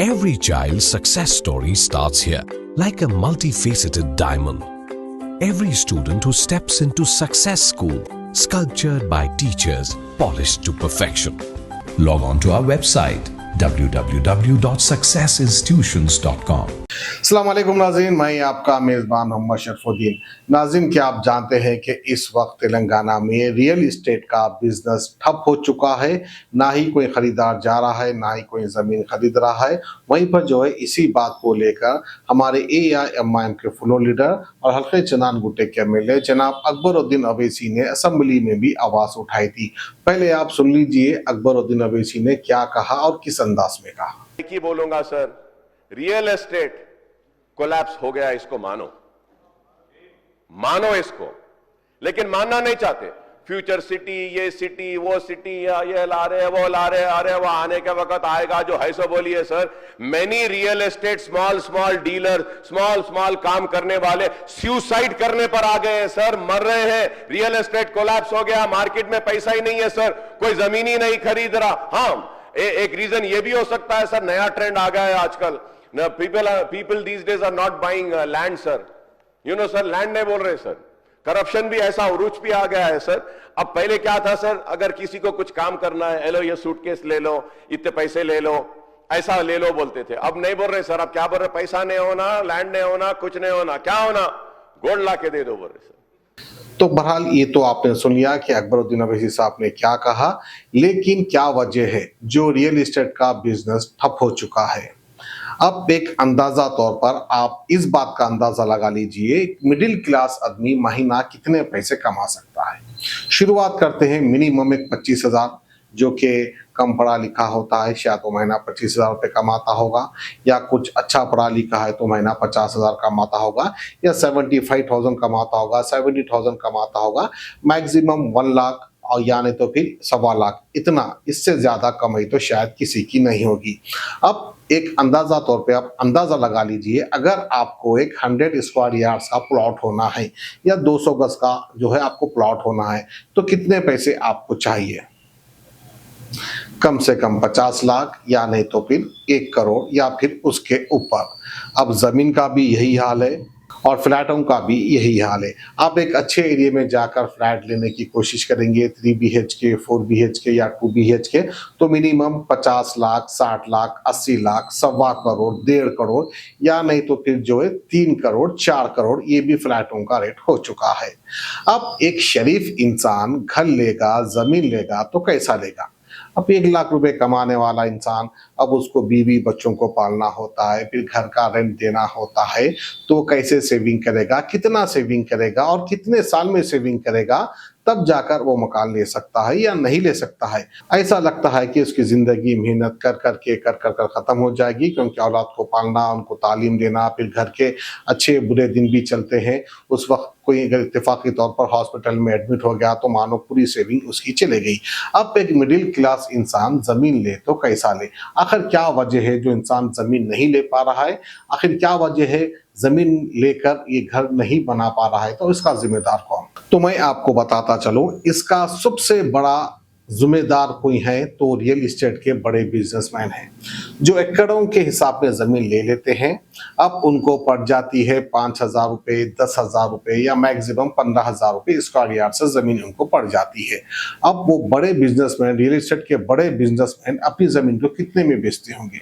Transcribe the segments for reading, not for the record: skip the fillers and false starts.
Every child's success story starts here, like a multifaceted diamond. Every student who steps into Success School, sculptured by teachers, polished to perfection. Log on to our website www.successinstitutions.com. अस्सलाम वालेकुम नाज़रीन, मैं आपका मेज़बान मोहम्मद शरफुद्दीन। नाज़रीन, क्या आप जानते हैं कि इस वक्त तेलंगाना में रियल इस्टेट का बिजनेस ठप हो चुका है। ना ही कोई ख़रीदार जा रहा है, ना ही कोई ज़मीन खरीद रहा है। वहीं पर जो है इसी बात को लेकर हमारे AIMIM के फ्लोर लीडर और हल्के चनान गुट्टे के MLA जनाब अकबरुद्दीन अवैसी ने असम्बली में भी आवाज़ उठाई थी। पहले आप सुन लीजिए अकबरुद्दीन अवैसी ने क्या कहा और किस अंदाज में कहा। एक ही बोलूंगा सर, रियल एस्टेट कोलैप्स हो गया, इसको मानो इसको, लेकिन मानना नहीं चाहते। फ्यूचर सिटी, ये सिटी, वो सिटी, ये ला रहे वो ला रहे, अरे वो आने के वक्त आएगा जो है सो बोलिए sir. Many real estate small dealer, small काम करने वाले सुसाइड करने पर आ गए हैं सर, मर रहे हैं। रियल एस्टेट कोलैप्स हो गया, मार्केट में पैसा ही नहीं है सर, कोई जमीन ही नहीं खरीद रहा। हाँ, एक रीजन ये भी हो सकता है सर, नया ट्रेंड आ गया है आजकल। People these days are not buying land sir, sir, land नहीं बोल रहे सर। करप्शन भी ऐसा उरूज भी आ गया है सर। अब पहले क्या था सर, अगर किसी को कुछ काम करना है, लो ये सूटकेस ले लो, इतने पैसे ले लो, ऐसा ले लो बोलते थे। अब नहीं बोल रहे सर, अब क्या बोल रहे, पैसा नहीं होना, लैंड नहीं होना, कुछ नहीं होना, क्या होना, गोल्ड ला के दे दो बोल रहे सर। तो बहरहाल ये तो आपने सुन लिया कि अकबरुद्दीन अवैसी साहब ने क्या कहा, लेकिन क्या वजह है जो रियल एस्टेट का बिजनेस ठप हो चुका है। अब एक अंदाजा तौर पर आप इस बात का अंदाजा लगा लीजिए, मिडिल क्लास आदमी महीना कितने पैसे कमा सकता है। शुरुआत करते हैं मिनिमम एक 25,000, जो कि कम पढ़ा लिखा होता है शायद तो महीना 25,000 रुपये कमाता होगा, या कुछ अच्छा पढ़ा लिखा है तो महीना 50,000 कमाता होगा, या 75,000 कमाता होगा, 70,000 कमाता होगा, मैक्सिमम 1 लाख, और या नहीं तो फिर 1.25 लाख। इतना, इससे ज्यादा कमाई तो शायद किसी की नहीं होगी। अब एक अंदाजा तौर पे आप अंदाजा लगा लीजिए, अगर आपको एक 100 स्क्वायर यार्ड्स का प्लॉट होना है या 200 गज का जो है आपको प्लॉट होना है, तो कितने पैसे आपको चाहिए। कम से कम 50 लाख, या नहीं तो फिर 1 करोड़, या फिर उसके ऊपर। अब जमीन का भी यही हाल है और फ्लैटों का भी यही हाल है। आप एक अच्छे एरिया में जाकर फ्लैट लेने की कोशिश करेंगे, 3 BHK, 4 BHK या 2 BHK, तो मिनिमम 50 लाख, 60 लाख, 80 लाख, 1.25 करोड़, 1.5 करोड़, या नहीं तो फिर जो है 3 करोड़, 4 करोड़, ये भी फ्लैटों का रेट हो चुका है। अब एक शरीफ इंसान घर लेगा, जमीन लेगा तो कैसा लेगा। अब 1 लाख रुपए कमाने वाला इंसान, अब उसको बीवी बच्चों को पालना होता है, फिर घर का रेंट देना होता है, तो कैसे सेविंग करेगा, कितना सेविंग करेगा और कितने साल में सेविंग करेगा, तब जाकर वो मकान ले सकता है या नहीं ले सकता है। ऐसा लगता है कि उसकी जिंदगी मेहनत कर कर खत्म हो जाएगी, क्योंकि औलाद को पालना, उनको तालीम देना, फिर घर के अच्छे बुरे दिन भी चलते हैं। उस वक्त कोई अगर इत्तेफाकी तौर पर हॉस्पिटल में एडमिट हो गया तो मानो पूरी सेविंग उसकी चले गई। अब एक मिडिल क्लास इंसान जमीन ले तो कैसा ले। आखिर क्या वजह है जो इंसान जमीन नहीं ले पा रहा है, आखिर क्या वजह है जमीन लेकर ये घर नहीं बना पा रहा है, तो इसका जिम्मेदार कौन। तो मैं आपको बताता चलूं, इसका सबसे बड़ा जिम्मेदार कोई है तो रियल एस्टेट के बड़े बिजनेसमैन हैं, जो एकड़ों के हिसाब में जमीन ले लेते हैं। अब उनको पड़ जाती है 5,000 रुपये, 10,000 रुपये, या मैक्सिमम 15,000 रुपये स्क्वायर यार्ड से जमीन उनको पड़ जाती है। अब वो बड़े बिजनेसमैन, रियल एस्टेट के बड़े बिजनेसमैन अपनी जमीन को कितने में बेचते होंगे।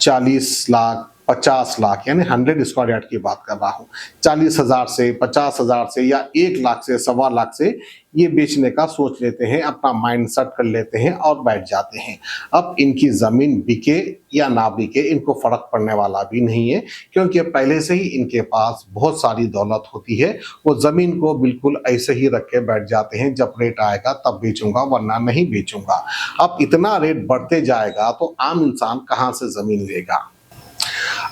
40 लाख, 50 लाख, यानी 100 स्क्वायर यार्ड की बात कर रहा हूँ। 40,000 से, 50,000 से, या 1 लाख से, 1.25 लाख से ये बेचने का सोच लेते हैं, अपना माइंड सेट कर लेते हैं और बैठ जाते हैं। अब इनकी जमीन बिके या ना बिके इनको फर्क पड़ने वाला भी नहीं है, क्योंकि पहले से ही इनके पास बहुत सारी दौलत होती है। वो जमीन को बिल्कुल ऐसे ही रख के बैठ जाते हैं, जब रेट आएगा तब बेचूंगा, वरना नहीं बेचूंगा। अब इतना रेट बढ़ते जाएगा तो आम इंसान कहाँ से जमीन लेगा।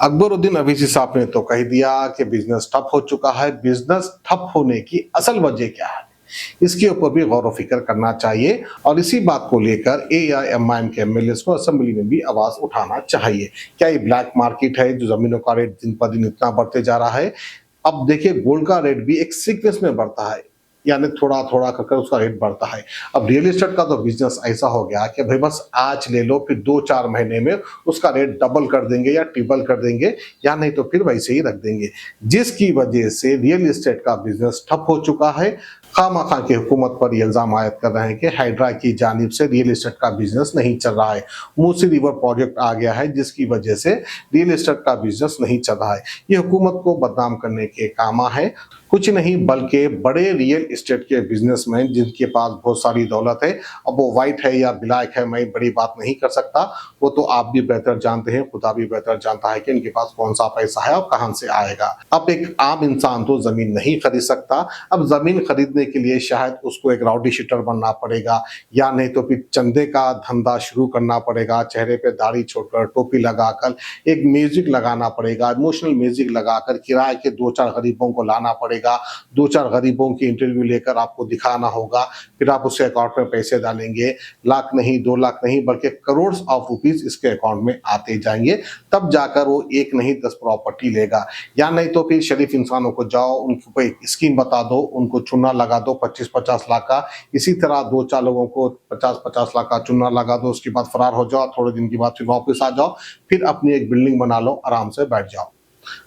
अकबरुद्दीन अवैसी साहब ने तो कह दिया कि बिजनेस ठप हो चुका है। बिजनेस ठप होने की असल वजह क्या है, इसके ऊपर भी गौर व फिक्र करना चाहिए, और इसी बात को लेकर AIMIM के MLAs को असेंबली में भी आवाज उठाना चाहिए। क्या ये ब्लैक मार्केट है जो जमीनों का रेट दिन पर दिन इतना बढ़ते जा रहा है। अब देखिए, गोल्ड का रेट भी एक सीक्वेंस में बढ़ता है। यानी थोड़ा थोड़ा कर उसका रेट बढ़ता है। अब रियल एस्टेट का तो बिजनेस ऐसा हो गया कि भाई बस आज ले लो, फिर 2-4 महीने में उसका रेट डबल कर देंगे या ट्रिपल कर देंगे, या नहीं तो फिर वैसे ही रख देंगे, जिसकी वजह से रियल एस्टेट का बिजनेस ठप हो चुका है। खामखा की हुकूमत पर ये इल्जाम आयद कर रहे हैं कि हाइड्रा की जानिब से रियल एस्टेट का बिजनेस नहीं चल रहा है। मूसी रिवर प्रोजेक्ट आ गया है जिसकी वजह से रियल एस्टेट का बिजनेस नहीं चल रहा है। ये हुकूमत को बदनाम करने के काम है, कुछ नहीं बल्कि बड़े रियल एस्टेट के बिजनेसमैन जिनके पास बहुत सारी दौलत है, अब वो वाइट है या ब्लैक है मैं बड़ी बात नहीं कर सकता, वो तो आप भी बेहतर जानते हैं, खुदा भी बेहतर जानता है कि इनके पास कौन सा पैसा है और कहां से आएगा। अब एक आम इंसान तो जमीन नहीं खरीद सकता। अब जमीन खरीदने के लिए शायद उसको एक राउडी शीटर बनना पड़ेगा, या नहीं तो फिर चंदे का धंधा शुरू करना पड़ेगा, चेहरे पे दाढ़ी छोड़कर टोपी लगाकर एक म्यूजिक लगाना पड़ेगा, इमोशनल म्यूजिक लगाकर किराए के 2-4 गरीबों को लाना पड़ेगा, 2-4 गरीबों की इंटरव्यू लेकर आपको दिखाना होगा, फिर आप उसके अकाउंट में पैसे डालेंगे, लाख नहीं 2 लाख नहीं बल्कि करोड़ ऑफ रुपीस इसके अकाउंट में आते जाएंगे, तब जाकर वो एक नहीं 10 प्रॉपर्टी लेगा। या नहीं तो फिर शरीफ इंसानों को जाओ, उनको कोई स्कीम बता दो, उनको चुना लगा दो 25-50 लाख का, इसी तरह 2-4 लोगों को 50-50 लाख का चुना लगा दो, उसके बाद फरार हो जाओ, थोड़े दिन के बाद फिर वापस आ जाओ, फिर अपनी एक बिल्डिंग बना लो, आराम से बैठ जाओ।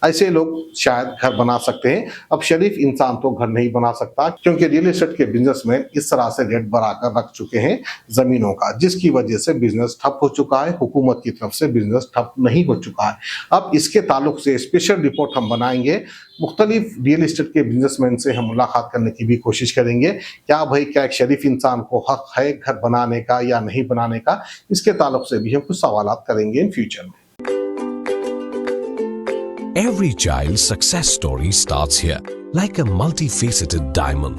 ऐसे लोग शायद घर बना सकते हैं। अब शरीफ इंसान तो घर नहीं बना सकता, क्योंकि रियल एस्टेट के बिजनेसमैन इस तरह से रेट बढ़ाकर रख चुके हैं जमीनों का, जिसकी वजह से बिजनेस ठप हो चुका है। हुकूमत की तरफ से बिजनेस ठप नहीं हो चुका है। अब इसके ताल्लुक से स्पेशल रिपोर्ट हम बनाएंगे, मुख्तलिफ रियल एस्टेट के बिजनेसमैन से हम मुलाकात करने की भी कोशिश करेंगे। क्या एक शरीफ इंसान को हक है घर बनाने का या नहीं बनाने का, इसके ताल्लुक से भी हम कुछ सवाल करेंगे इन फ्यूचर में। Every child's success story starts here, like a multifaceted diamond.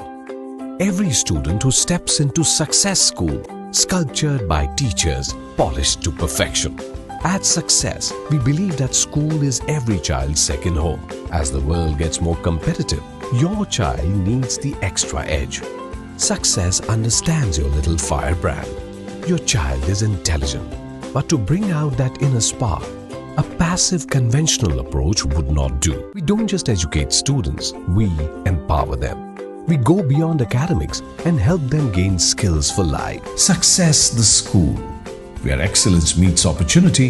Every student who steps into Success School, sculptured by teachers, polished to perfection. At Success, we believe that school is every child's second home. As the world gets more competitive, your child needs the extra edge. Success understands your little firebrand. Your child is intelligent, but to bring out that inner spark, a passive conventional approach would not do. We don't just educate students, we empower them. We go beyond academics and help them gain skills for life. Success the School, where excellence meets opportunity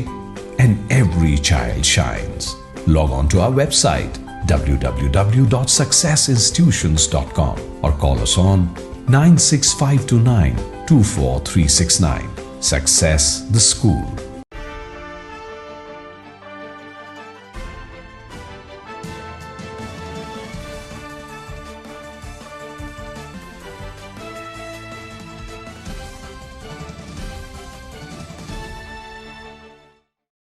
and every child shines. Log on to our website www.successinstitutions.com or call us on 96529 24369. Success the School.